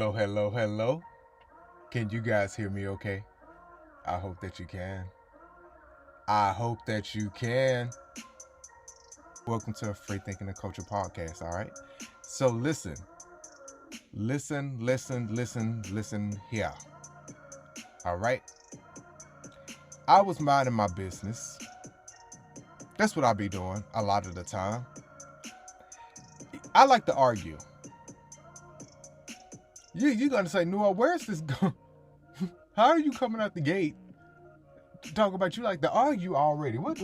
Hello, hello, hello. Can you guys hear me okay? I hope that you can. I hope that you can. Welcome to a Free Thinking and Culture podcast, all right? So listen here, all right? I was minding my business. That's what I be doing a lot of the time. I like to argue. You're going to say, Noah, where's this going? How are you coming out the gate to talk about you like to argue already? What?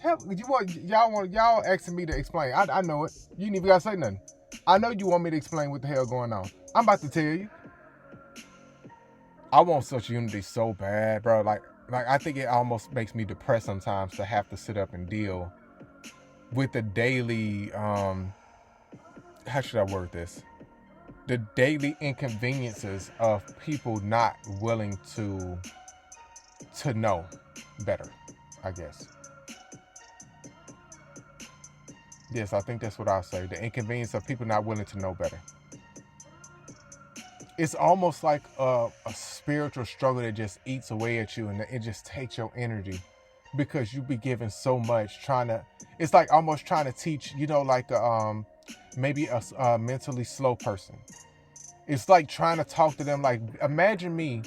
Hell, y'all asking me to explain. I know it. You ain't even gotta say nothing. I know you want me to explain what the hell going on. I'm about to tell you. I want such unity so bad, bro. Like I think it almost makes me depressed sometimes to have to sit up and deal with the daily how should I word this? The daily inconveniences of people not willing to know better, I guess. Yes, I think that's what I'll say. The inconvenience of people not willing to know better. It's almost like a spiritual struggle that just eats away at you, and it just takes your energy because you be given so much it's like almost trying to teach, like maybe a mentally slow person. It's like trying to talk to them. Like, imagine me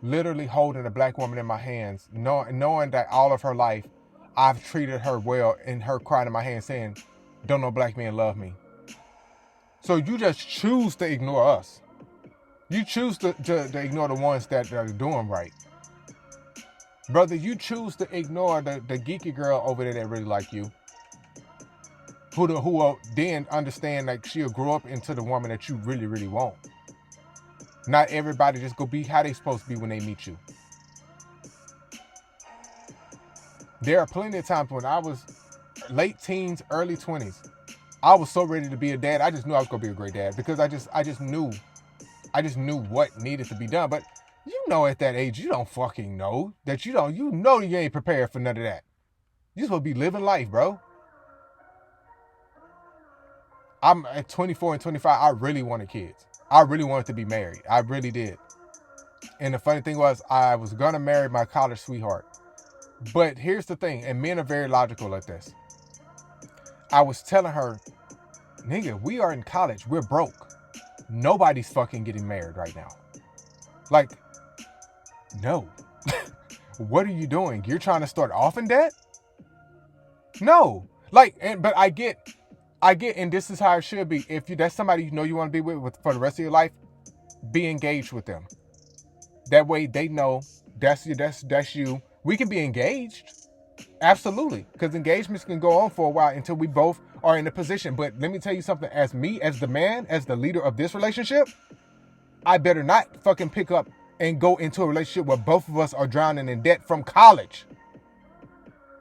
literally holding a black woman in my hands, knowing that all of her life I've treated her well, and her crying in my hand saying, don't no black man love me. So you just choose to ignore us. You choose to ignore the ones that are doing right. Brother, you choose to ignore the geeky girl over there that really like you. Who will then understand that she'll grow up into the woman that you really, really want. Not everybody just go be how they supposed to be when they meet you. There are plenty of times when I was late teens, early 20s. I was so ready to be a dad. I just knew I was gonna be a great dad because I just knew what needed to be done. But at that age, you don't fucking know that you ain't prepared for none of that. You're supposed to be living life, bro. I'm at 24 and 25. I really wanted kids. I really wanted to be married. I really did. And the funny thing was, I was gonna marry my college sweetheart. But here's the thing, and men are very logical like this. I was telling her, nigga, we are in college. We're broke. Nobody's fucking getting married right now. Like, no. What are you doing? You're trying to start off in debt? No. But I get, and this is how it should be. If that's somebody you want to be with for the rest of your life, be engaged with them. That way they know that's you. We can be engaged. Absolutely. Because engagements can go on for a while until we both are in a position. But let me tell you something. As me, as the man, as the leader of this relationship, I better not fucking pick up and go into a relationship where both of us are drowning in debt from college.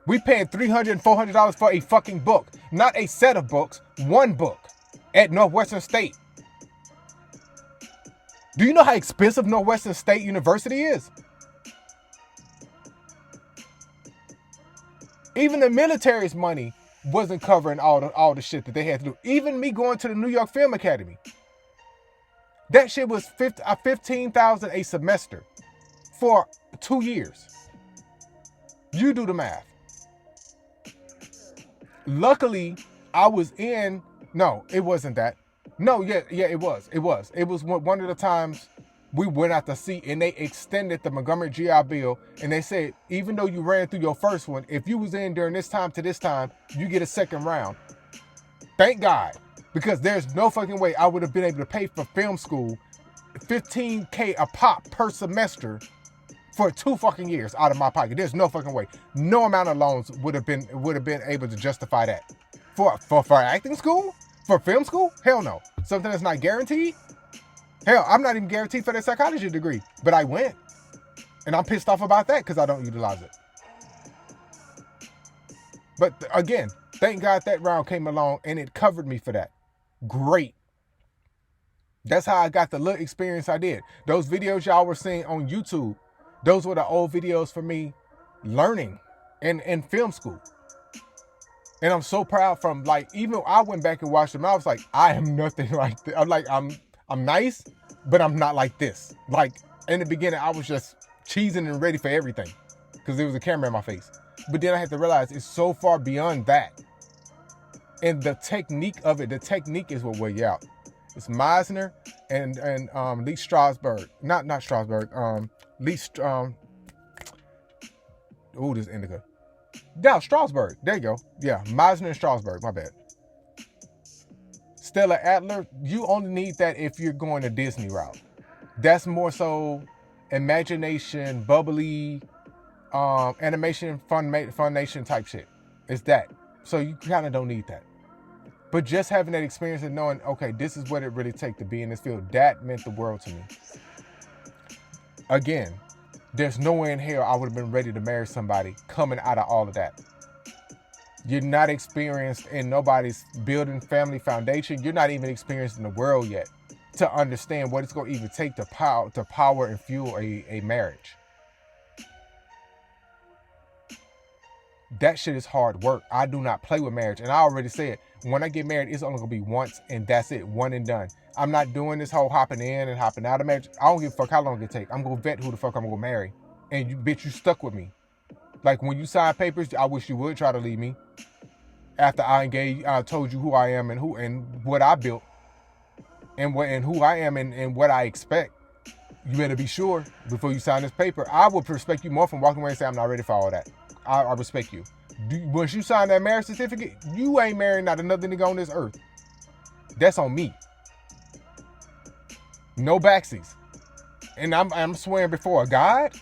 We paying $300 and $400 for a fucking book. Not a set of books. One book at Northwestern State. Do you know how expensive Northwestern State University is? Even the military's money wasn't covering all the shit that they had to do. Even me going to the New York Film Academy. That shit was $15,000 a semester for 2 years. You do the math. Luckily, I was in... No, it wasn't that. No, yeah, it was. It was one of the times we went out to sea, and they extended the Montgomery GI Bill, and they said, even though you ran through your first one, if you was in during this time to this time, you get a second round. Thank God, because there's no fucking way I would have been able to pay for film school $15,000 a pop per semester for 2 fucking years out of my pocket. There's no fucking way. No amount of loans would have been able to justify that. For acting school? For film school? Hell no. Something that's not guaranteed? Hell, I'm not even guaranteed for that psychology degree, but I went. And I'm pissed off about that because I don't utilize it. But again, thank God that round came along and it covered me for that. Great. That's how I got the little experience I did. Those videos y'all were seeing on YouTube, those were the old videos for me learning in film school. And I'm so proud from even I went back and watched them. I was like, I am nothing like that. I'm nice, but I'm not like this. Like in the beginning, I was just cheesing and ready for everything because there was a camera in my face. But then I had to realize it's so far beyond that. And the technique of it, the technique is what wear you out. It's Meisner and Lee Strasberg. Not Strasberg. This Indica. Yeah, Strasberg. There you go. Yeah, Meisner and Strasberg. My bad. Stella Adler, you only need that if you're going a Disney route. That's more so imagination, bubbly, animation, Funimation type shit. It's that. So you kind of don't need that. But just having that experience and knowing, okay, this is what it really takes to be in this field, that meant the world to me. Again, there's no way in hell I would have been ready to marry somebody coming out of all of that. You're not experienced in nobody's building family foundation. You're not even experienced in the world yet to understand what it's going to even take to power and fuel a marriage. That shit is hard work. I do not play with marriage. And I already said, when I get married, it's only going to be once and that's it. One and done. I'm not doing this whole hopping in and hopping out of marriage. I don't give a fuck how long it take. I'm going to vet who the fuck I'm going to marry. And you, bitch, you stuck with me. Like when you sign papers, I wish you would try to leave me. After I told you who I am and who and what I built. And who I am and what I expect. You better be sure before you sign this paper. I would respect you more from walking away and say, I'm not ready for all that. I respect you. Once you sign that marriage certificate, you ain't marrying not another nigga on this earth. That's on me. No backsies. And I'm swearing before a God?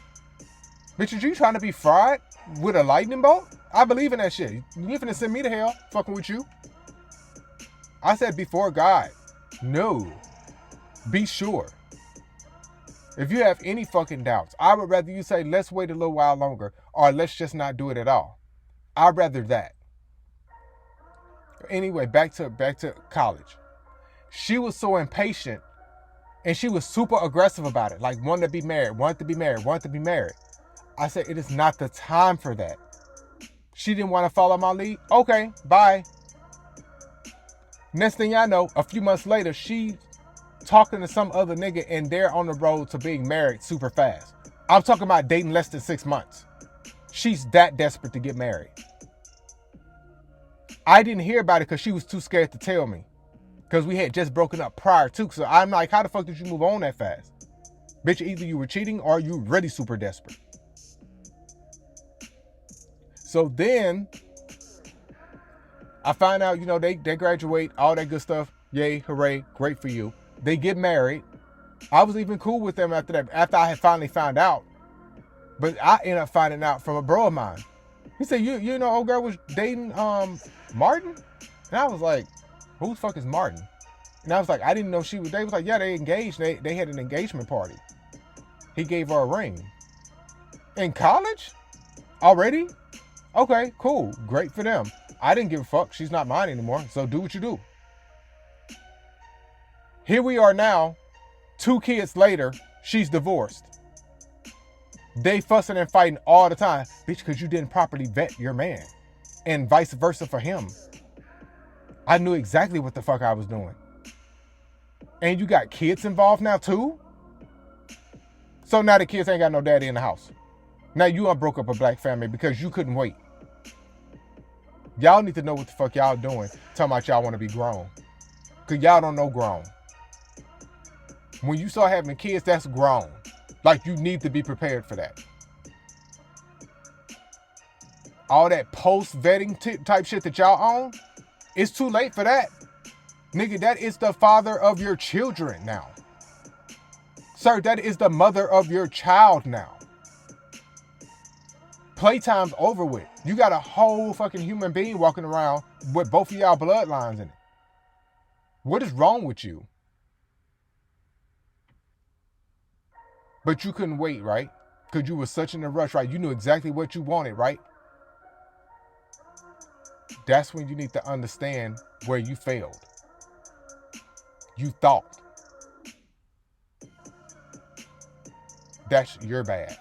Bitch, you trying to be fried with a lightning bolt? I believe in that shit. You finna send me to hell fucking with you. I said before God. No. Be sure. If you have any fucking doubts, I would rather you say, let's wait a little while longer, or let's just not do it at all. I'd rather that. Anyway, back to college. She was so impatient, and she was super aggressive about it. Like, wanted to be married. I said, it is not the time for that. She didn't want to follow my lead. Okay, bye. Next thing I know, a few months later, she talking to some other nigga and they're on the road to being married super fast. I'm talking about dating less than 6 months. She's that desperate to get married. I didn't hear about it because she was too scared to tell me. Because we had just broken up prior to. So I'm like, how the fuck did you move on that fast? Bitch, either you were cheating or you really super desperate. So then I find out, they graduate, all that good stuff. Yay, hooray, great for you. They get married. I was even cool with them after that, after I had finally found out. But I ended up finding out from a bro of mine. He said, you know, old girl was dating Martin? And I was like, who the fuck is Martin? And I was like, I didn't know they was like, yeah, they engaged. They had an engagement party. He gave her a ring. In college? Already? Okay, cool. Great for them. I didn't give a fuck. She's not mine anymore. So do what you do. Here we are now, 2 kids later, she's divorced. They fussing and fighting all the time. Bitch, because you didn't properly vet your man. And vice versa for him. I knew exactly what the fuck I was doing. And you got kids involved now too? So now the kids ain't got no daddy in the house. Now you broke up a black family because you couldn't wait. Y'all need to know what the fuck y'all doing. Talking about y'all want to be grown. Because y'all don't know grown. When you start having kids, that's grown. Like, you need to be prepared for that. All that post-vetting type shit that y'all own, it's too late for that. Nigga, that is the father of your children now. Sir, that is the mother of your child now. Playtime's over with. You got a whole fucking human being walking around with both of y'all bloodlines in it. What is wrong with you? But you couldn't wait, right? Because you were such in a rush, right? You knew exactly what you wanted, right? That's when you need to understand where you failed. You thought. That's your bad.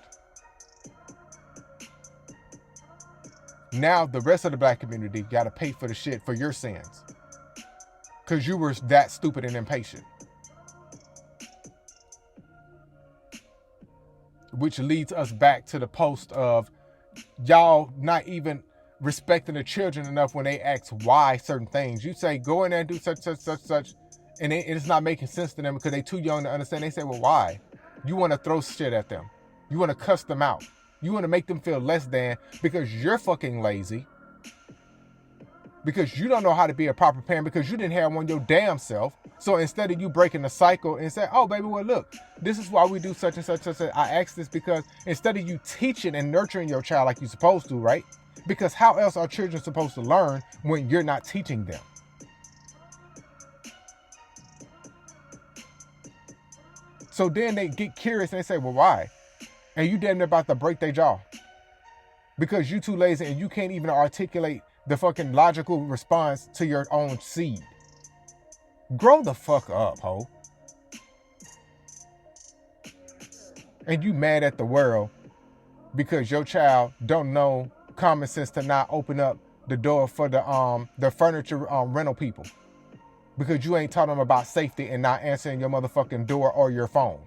Now the rest of the black community got to pay for the shit for your sins. Because you were that stupid and impatient. which leads us back to the post of y'all not even respecting the children enough when they ask why certain things. You say, go in there and do such, and it's not making sense to them because they're too young to understand. They say, well, why? You want to throw shit at them. You want to cuss them out. You want to make them feel less than because you're fucking lazy. Because you don't know how to be a proper parent because you didn't have one your damn self. So instead of you breaking the cycle and say, oh, baby, well, look, this is why we do such and such. I ask this because instead of you teaching and nurturing your child like you're supposed to, right? Because how else are children supposed to learn when you're not teaching them? So then they get curious and they say, well, why? And you damn near about to break their jaw. Because you too lazy and you can't even articulate the fucking logical response to your own seed. Grow the fuck up, ho. And you mad at the world because your child don't know common sense to not open up the door for the furniture rental people. Because you ain't taught them about safety and not answering your motherfucking door or your phone.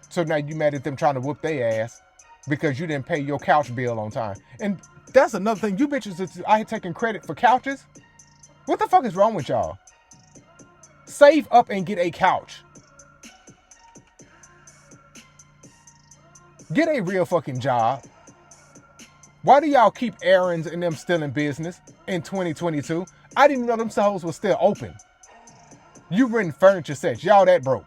So now you mad at them trying to whoop their ass because you didn't pay your couch bill on time. And that's another thing. You bitches is out here taking credit for couches. What the fuck is wrong with y'all? Save up and get a couch. Get a real fucking job. Why do y'all keep errands and them still in business in 2022? I didn't know them hoes were still open. You renting furniture sets. Y'all that broke.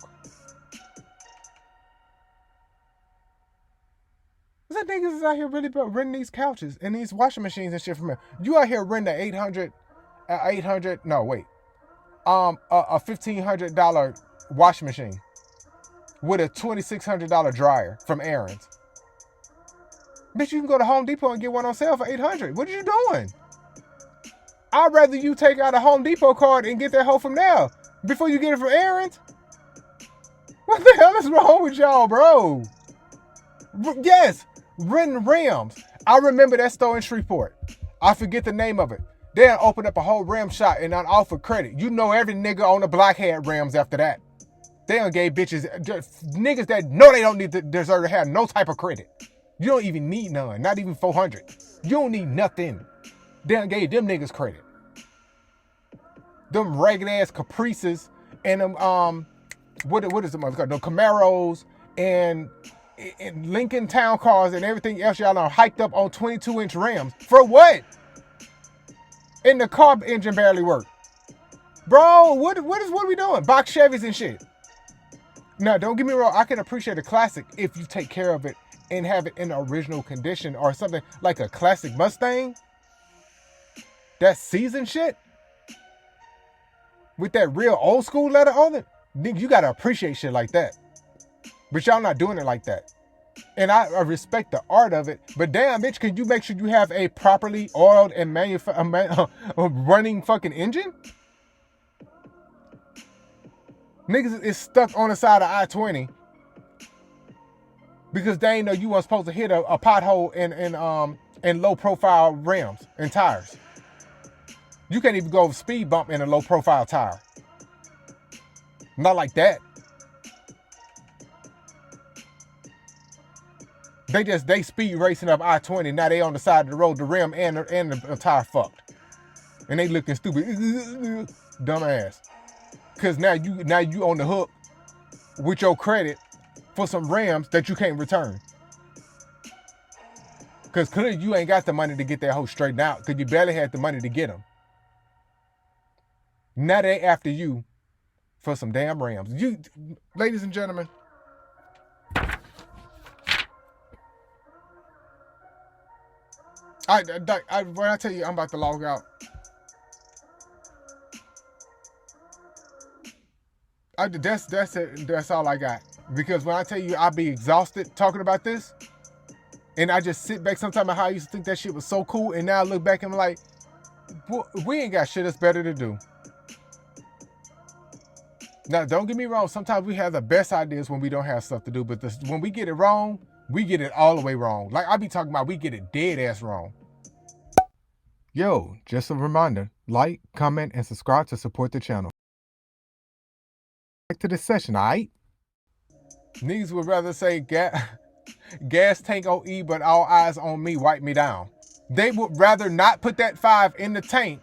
That niggas is out here really renting these couches and these washing machines and shit from here. You out here renting a $1,500 washing machine with a $2,600 dryer from Aaron's. Bitch, you can go to Home Depot and get one on sale for $800. What are you doing? I'd rather you take out a Home Depot card and get that hoe from there before you get it from Aaron's. What the hell is wrong with y'all, bro? Yes, renting rims. I remember that store in Shreveport. I forget the name of it. They opened up a whole rim shop and done offered credit. You know every nigga on the block had rims after that. They done gave bitches, niggas that know they don't deserve to have no type of credit. You don't even need none, not even 400. You don't need nothing. They done gave them niggas credit. Them ragged ass Caprices and them, what is the motherfucker? The Camaros and Lincoln Town cars and everything else y'all done hiked up on 22-inch rims. For what? And the car engine barely worked. Bro, what are we doing? Box Chevys and shit. Now, don't get me wrong. I can appreciate a classic if you take care of it and have it in original condition or something like a classic Mustang. That seasoned shit. With that real old school leather on it. You gotta appreciate shit like that. But y'all not doing it like that. And I respect the art of it. But damn, bitch, can you make sure you have a properly oiled and running fucking engine? Niggas is stuck on the side of I-20 because they ain't know you weren't supposed to hit a pothole in low profile rims and tires. You can't even go over speed bump in a low profile tire. Not like that. They speed racing up I-20. Now they on the side of the road, the rim and the tire fucked. And they looking stupid. Dumbass. Cause now you on the hook with your credit for some rims that you can't return. Cause clearly you ain't got the money to get that hoe straightened out. Cause you barely had the money to get them. Now they after you for some damn rims. You, ladies and gentlemen. When I tell you I'm about to log out, that's it. That's all I got. Because when I tell you I'll be exhausted talking about this, and I just sit back sometimes how I used to think that shit was so cool, and now I look back and I'm like, we ain't got shit that's better to do. Now, don't get me wrong. Sometimes we have the best ideas when we don't have stuff to do, but when we get it wrong, we get it all the way wrong. Like I be talking about, we get it dead ass wrong. Yo, just a reminder, like, comment, and subscribe to support the channel. Back to the session, alright? Niggas would rather say gas tank on E, but all eyes on me, wipe me down. They would rather not put that 5 in the tank.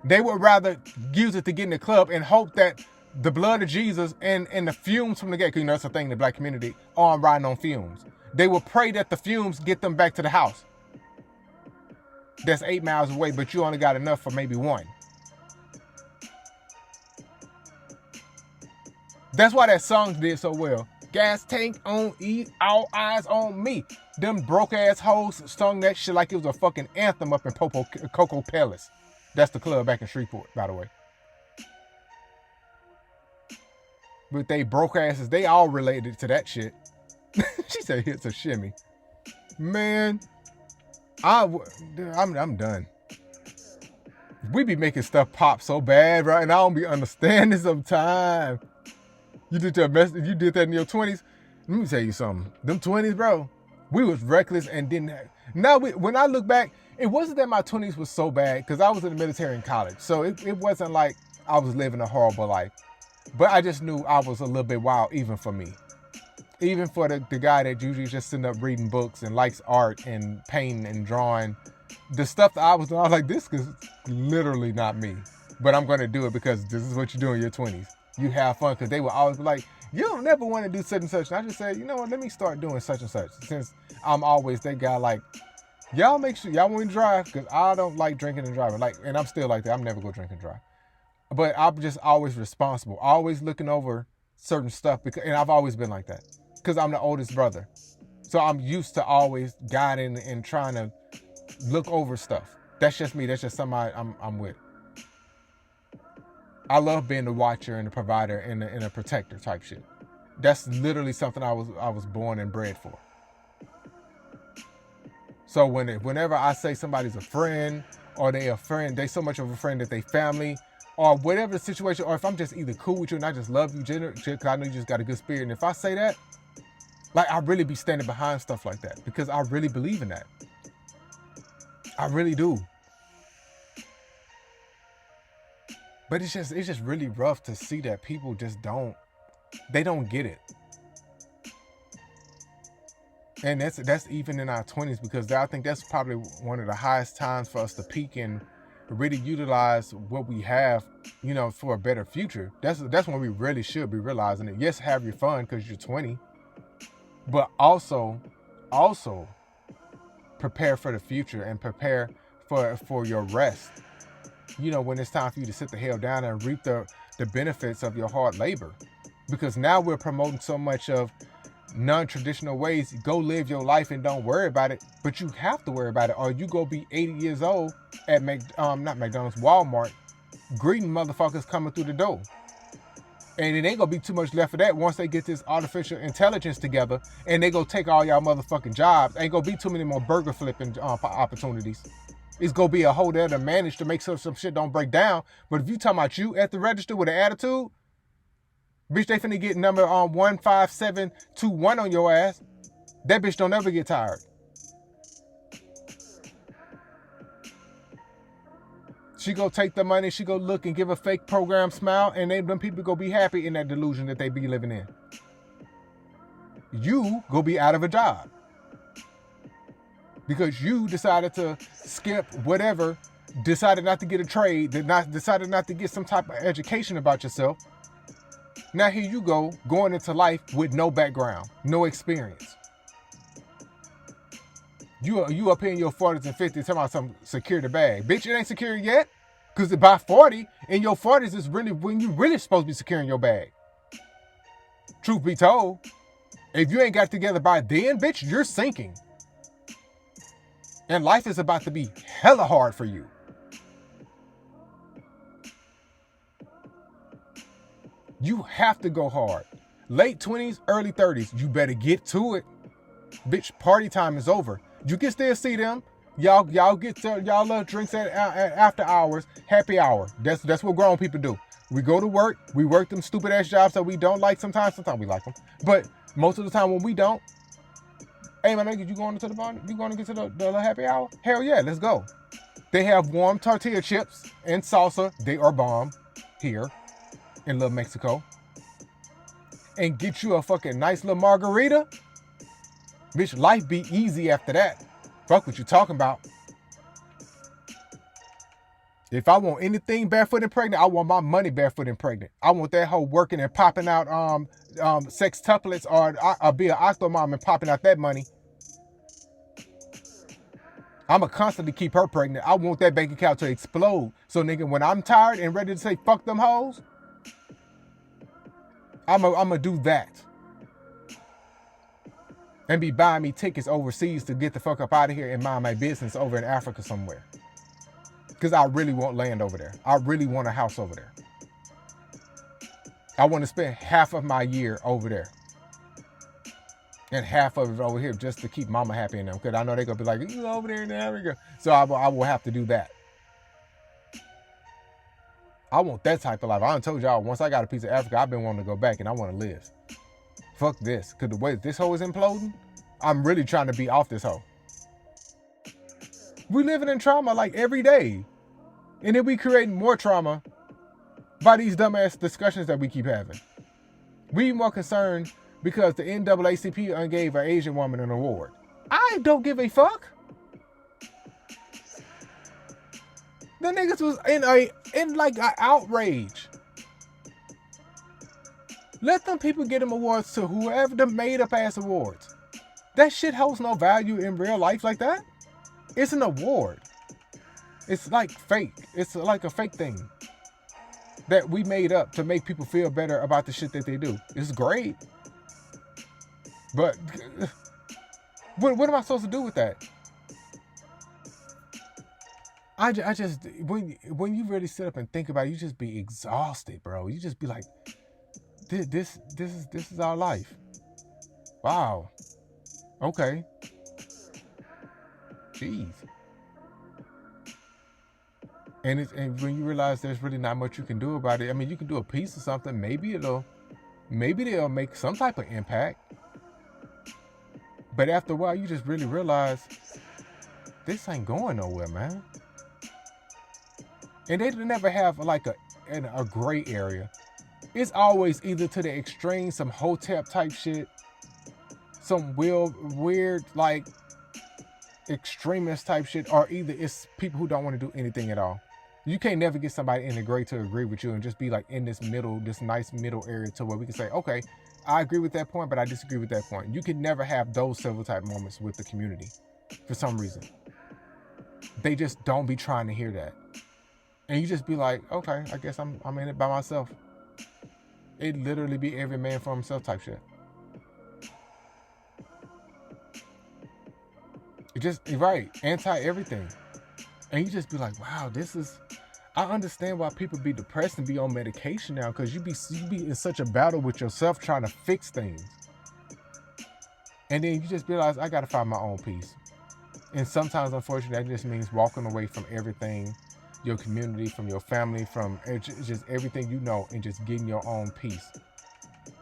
They would rather use it to get in the club and hope that the blood of Jesus and the fumes from the gas, because you know that's a thing in the black community, are riding on fumes. They will pray that the fumes get them back to the house. That's 8 miles away, but you only got enough for maybe 1. That's why that song did so well. Gas tank on E, all eyes on me. Them broke ass hoes sung that shit like it was a fucking anthem up in Coco Palace. That's the club back in Shreveport, by the way. But they broke asses, they all related to that shit. She said it's a shimmy. Man, I'm done. We be making stuff pop so bad, right? And I don't be understanding sometimes. You did that in your 20s? Let me tell you something. Them 20s, bro, we was reckless and didn't have... Now, when I look back, it wasn't that my 20s was so bad, because I was in the military in college. So it wasn't like I was living a horrible life. But I just knew I was a little bit wild, even for me. Even for the guy that usually just sitting up reading books and likes art and painting and drawing. The stuff that I was doing, I was like, this is literally not me. But I'm going to do it because this is what you do in your 20s. You have fun, because they would always be like, you don't never want to do such and such. And I just said, you know what, let me start doing such and such. Since I'm always that guy, like, y'all make sure y'all want me to drive, because I don't like drinking and driving. Like, and I'm still like that. I'm never going to drink and drive. But I'm just always responsible, always looking over certain stuff, and I've always been like that because I'm the oldest brother. So I'm used to always guiding and trying to look over stuff. That's just me. That's just somebody I'm with. I love being the watcher and the provider and a protector type shit. That's literally something I was born and bred for. So whenever I say somebody's a friend, or they a friend, they so much of a friend that they family, or whatever the situation, or if I'm just either cool with you and I just love you because I know you just got a good spirit. And if I say that, like, I really be standing behind stuff like that because I really believe in that. I really do. But it's just really rough to see that people just don't get it. And that's even in our 20s, because I think that's probably one of the highest times for us to peak and really utilize what we have, you know, for a better future. That's when we really should be realizing it. Yes, have your fun because you're 20, but also prepare for the future and prepare for your rest. You know, when it's time for you to sit the hell down and reap the benefits of your hard labor. Because now we're promoting so much of non-traditional ways. Go live your life and don't worry about it. But you have to worry about it, or you go be 80 years old at not McDonald's, Walmart, greeting motherfuckers coming through the door. And it ain't gonna be too much left of that once they get this artificial intelligence together and they go take all y'all motherfucking jobs. Ain't gonna be too many more burger flipping opportunities. It's gonna be a whole there to manage to make sure some shit don't break down. But if you talking about you at the register with an attitude, bitch, they finna get number 15721 on your ass. That bitch don't ever get tired. She go take the money, she go look and give a fake program smile, and them people go be happy in that delusion that they be living in. You go be out of a job. Because you decided to skip whatever, decided not to get a trade, decided not to get some type of education about yourself. Now here you go, going into life with no background, no experience. You up here in your 40s and 50s talking about some secure the bag. Bitch, it ain't secure yet. Because by 40, in your 40s is really when you really supposed to be securing your bag. Truth be told, if you ain't got it together by then, bitch, you're sinking. And life is about to be hella hard for you. You have to go hard. Late 20s, early 30s, you better get to it. Bitch, party time is over. You can still see them. Y'all get y'all love drinks at after hours, happy hour. That's what grown people do. We go to work. We work them stupid ass jobs that we don't like sometimes. Sometimes we like them. But most of the time when we don't, hey man, you going to the bar? You going to get to the happy hour? Hell yeah, let's go. They have warm tortilla chips and salsa. They are bomb here in Little Mexico. and get you a fucking nice little margarita, bitch, life be easy after that. Fuck what you talking about. If I want anything barefoot and pregnant, I want my money barefoot and pregnant. I want that hoe working and popping out sextuplets, or be an octomom and popping out that money. I'ma constantly keep her pregnant. I want that bank account to explode. So nigga, when I'm tired and ready to say fuck them hoes, I'ma do that. And be buying me tickets overseas to get the fuck up out of here and mind my business over in Africa somewhere. Because I really want land over there. I really want a house over there. I want to spend half of my year over there. And half of it over here just to keep mama happy in them. Because I know they're going to be like, you over there in Africa. So I will have to do that. I want that type of life. I done told y'all, once I got a piece of Africa, I've been wanting to go back and I want to live. Fuck this. Because the way this hoe is imploding, I'm really trying to be off this hoe. We living in trauma like every day. And then we creating more trauma by these dumbass discussions that we keep having. We more concerned because the NAACP gave an Asian woman an award. I don't give a fuck. The niggas was in like an outrage. Let them people get them awards to whoever the made up ass awards. That shit holds no value in real life like that. It's an award. It's like fake. It's like a fake thing that we made up to make people feel better about the shit that they do. It's great. But what am I supposed to do with that? I just when you really sit up and think about it, you just be exhausted, bro. You just be like, this is our life. Wow. Okay. Jeez. And when you realize there's really not much you can do about it, I mean, you can do a piece of something. Maybe they'll make some type of impact. But after a while, you just really realize this ain't going nowhere, man. And they never have like a gray area. It's always either to the extreme, some hotep type shit, some weird like extremist type shit, or either it's people who don't want to do anything at all. You can't never get somebody in the gray to agree with you and just be like in this nice middle area to where we can say, okay, I agree with that point, but I disagree with that point. You can never have those civil type moments with the community for some reason. They just don't be trying to hear that. And you just be like, okay, I guess I'm in it by myself. It literally be every man for himself type shit. It just, right, anti everything. And you just be like, wow, I understand why people be depressed and be on medication now, because you be in such a battle with yourself trying to fix things. And then you just realize, I got to find my own peace. And sometimes, unfortunately, that just means walking away from everything, your community, from your family, from just everything you know, and just getting your own peace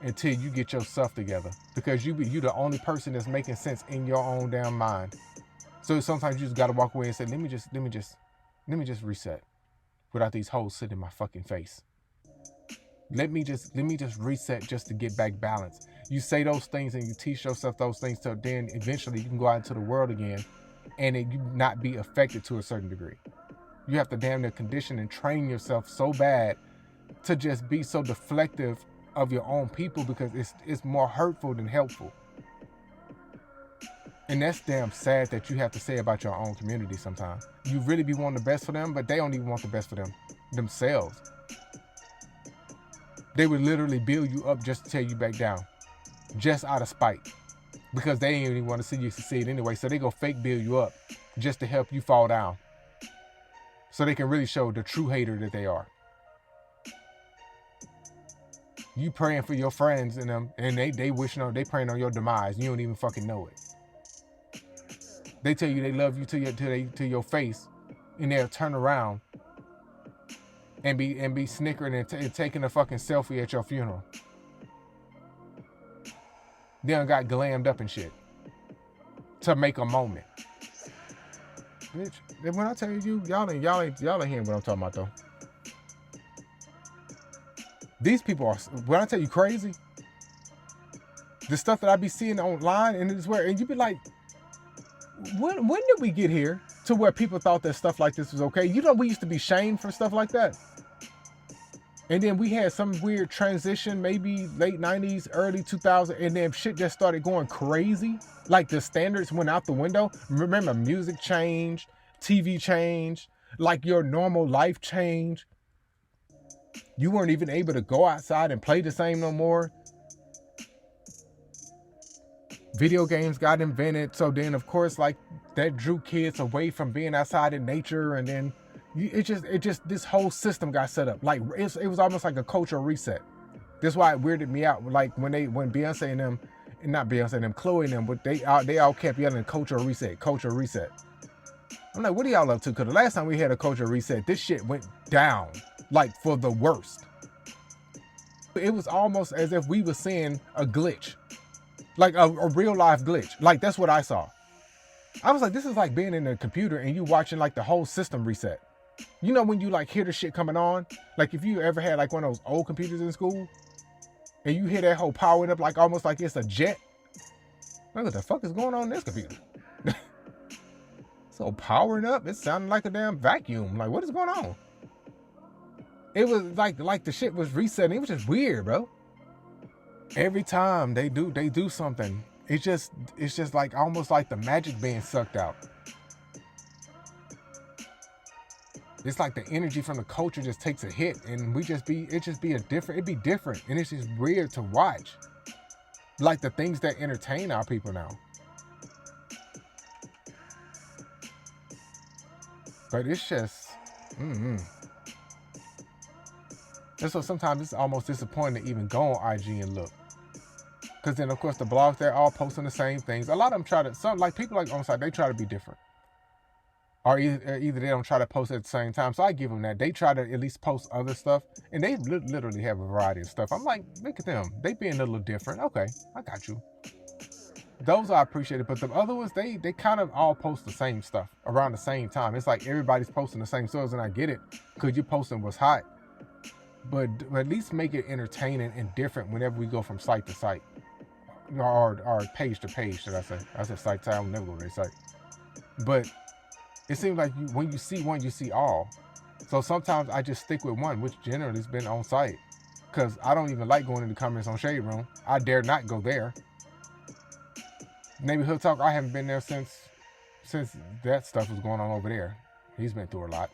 until you get yourself together. Because you the only person that's making sense in your own damn mind. So sometimes you just got to walk away and say, let me just reset without these hoes sitting in my fucking face. Let me just reset just to get back balance. You say those things and you teach yourself those things, till then eventually you can go out into the world again and you not be affected to a certain degree. You have to damn near condition and train yourself so bad to just be so deflective of your own people, because it's more hurtful than helpful. And that's damn sad that you have to say about your own community sometimes. You really be wanting the best for them, but they don't even want the best for themselves. They would literally build you up just to tear you back down. Just out of spite. Because they ain't even want to see you succeed anyway. So they go fake build you up just to help you fall down. So they can really show the true hater that they are. You praying for your friends and them, and they wishing on, they praying on your demise. You don't even fucking know it. They tell you they love you to your face, and they'll turn around and be snickering and taking a fucking selfie at your funeral. They done got glammed up and shit to make a moment. Bitch, when I tell you, y'all ain't hearing what I'm talking about though. These people are, when I tell you crazy, The stuff that I be seeing online, and it's where, and you be like, when did we get here to where people thought that stuff like this was okay? You know, we used to be shamed for stuff like that. And then we had some weird transition, maybe late 90s, early 2000s, and then shit just started going crazy. Like the standards went out the window. Remember, music changed, TV changed, like your normal life changed. You weren't even able to go outside and play the same no more. Video games got invented, so then of course, like, that drew kids away from being outside in nature, and then it just this whole system got set up. Like, it was almost like a cultural reset. That's why it weirded me out. Like when Beyonce and them, not Beyonce and them, Chloe and them, but they all kept yelling cultural reset, cultural reset. I'm like, what are y'all up to? Because the last time we had a cultural reset, this shit went down, like, for the worst. It was almost as if we were seeing a glitch. Like a real life glitch. Like, that's what I saw. I was like, this is like being in a computer and you watching like the whole system reset. You know when you like hear the shit coming on? Like if you ever had like one of those old computers in school and you hear that whole powering up like almost like it's a jet. Like, what the fuck is going on in this computer? So powering up, it sounded like a damn vacuum. Like, what is going on? It was like the shit was resetting. It was just weird, bro. Every time they do something, it's just like almost like the magic being sucked out. It's like the energy from the culture just takes a hit, and it'd be different, and it's just weird to watch. Like the things that entertain our people now. But it's just, And so sometimes it's almost disappointing to even go on IG and look. Because then, of course, the blogs, they're all posting the same things. A lot of them people like on site, they try to be different. Or either they don't try to post at the same time. So I give them that. They try to at least post other stuff. And they literally have a variety of stuff. I'm like, look at them. They being a little different. Okay, I got you. Those I appreciate it. But the other ones, they kind of all post the same stuff around the same time. It's like everybody's posting the same stories. And I get it. Because you're posting what's hot. But at least make it entertaining and different whenever we go from site to site. Or page to page, should I say. I said site to, I'll never go to their site. But it seems like when you see one, you see all. So sometimes I just stick with one, which generally has been on site. Because I don't even like going in the comments on Shade Room. I dare not go there. Neighborhood Talk, I haven't been there since that stuff was going on over there. He's been through a lot.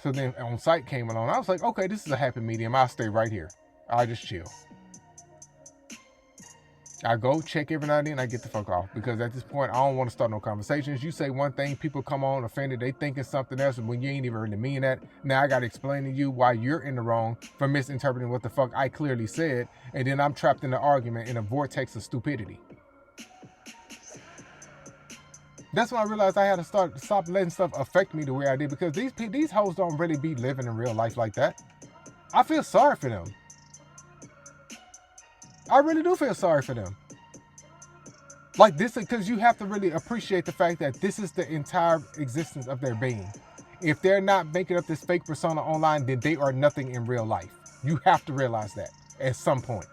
So then on site came along. I was like, okay, this is a happy medium. I'll stay right here. I'll just chill. I go check every now and then, I get the fuck off. Because at this point, I don't want to start no conversations. You say one thing, people come on offended, they thinking something else, and when you ain't even really mean that, now I got to explain to you why you're in the wrong for misinterpreting what the fuck I clearly said, and then I'm trapped in the argument in a vortex of stupidity. That's when I realized I had to stop letting stuff affect me the way I did, because these hoes don't really be living in real life like that. I feel sorry for them. I really do feel sorry for them. Like this, because you have to really appreciate the fact that this is the entire existence of their being. If they're not making up this fake persona online, then they are nothing in real life. You have to realize that at some point.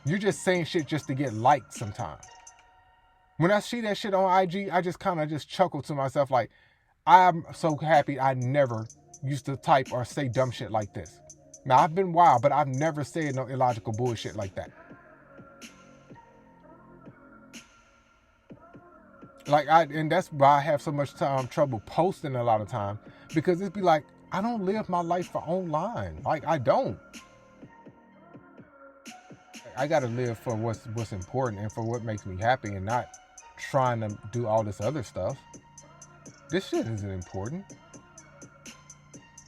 You're just saying shit just to get liked sometimes. When I see that shit on IG, I just kind of just chuckle to myself like, I'm so happy I never used to type or say dumb shit like this. Now, I've been wild, but I've never said no illogical bullshit like that. And that's why I have so much trouble posting a lot of time, because it'd be like, I don't live my life for online. Like, I don't. I gotta live for what's important and for what makes me happy, and not trying to do all this other stuff. This shit isn't important.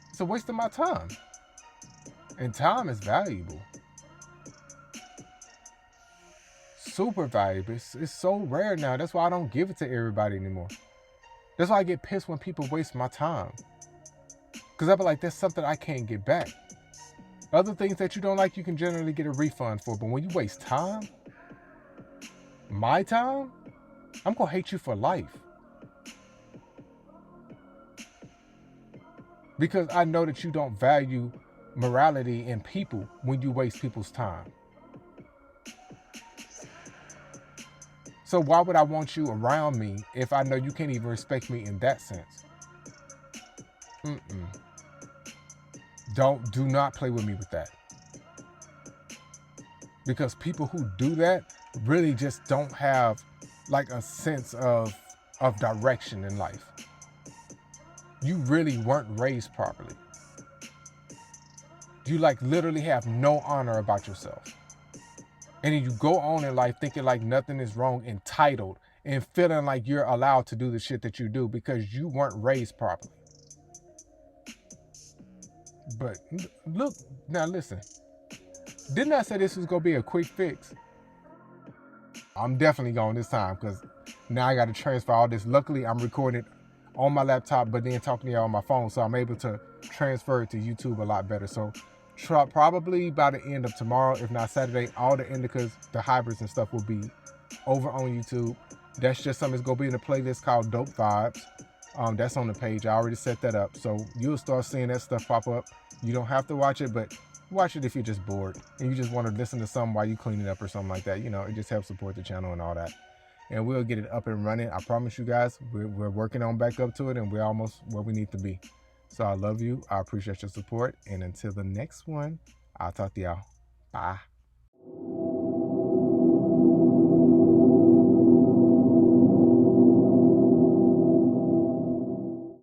It's a waste of my time. And time is valuable. Super valuable. It's so rare now. That's why I don't give it to everybody anymore. That's why I get pissed when people waste my time. Because I be like, that's something I can't get back. Other things that you don't like, you can generally get a refund for. But when you waste time, my time, I'm going to hate you for life. Because I know that you don't value morality in people when you waste people's time. So why would I want you around me if I know you can't even respect me in that sense? Do not play with me with that. Because people who do that really just don't have like a sense of direction in life. You really weren't raised properly. You like literally have no honor about yourself. And then you go on in life thinking like nothing is wrong, entitled, and feeling like you're allowed to do the shit that you do because you weren't raised properly. But look, now listen. Didn't I say this was going to be a quick fix? I'm definitely going this time because now I got to transfer all this. Luckily, I'm recording on my laptop, but then talking to y'all on my phone, so I'm able to transfer it to YouTube a lot better. So probably by the end of tomorrow, if not Saturday, all the indicas, the hybrids and stuff will be over on YouTube. That's just something that's going to be in a playlist called Dope Vibes. That's on the page. I already set that up. So you'll start seeing that stuff pop up. You don't have to watch it, but watch it if you're just bored and you just want to listen to something while you clean it up or something like that. You know, it just helps support the channel and all that. And we'll get it up and running. I promise you guys, we're working on back up to it and we're almost where we need to be. So I love you. I appreciate your support. And until the next one, I'll talk to y'all. Bye.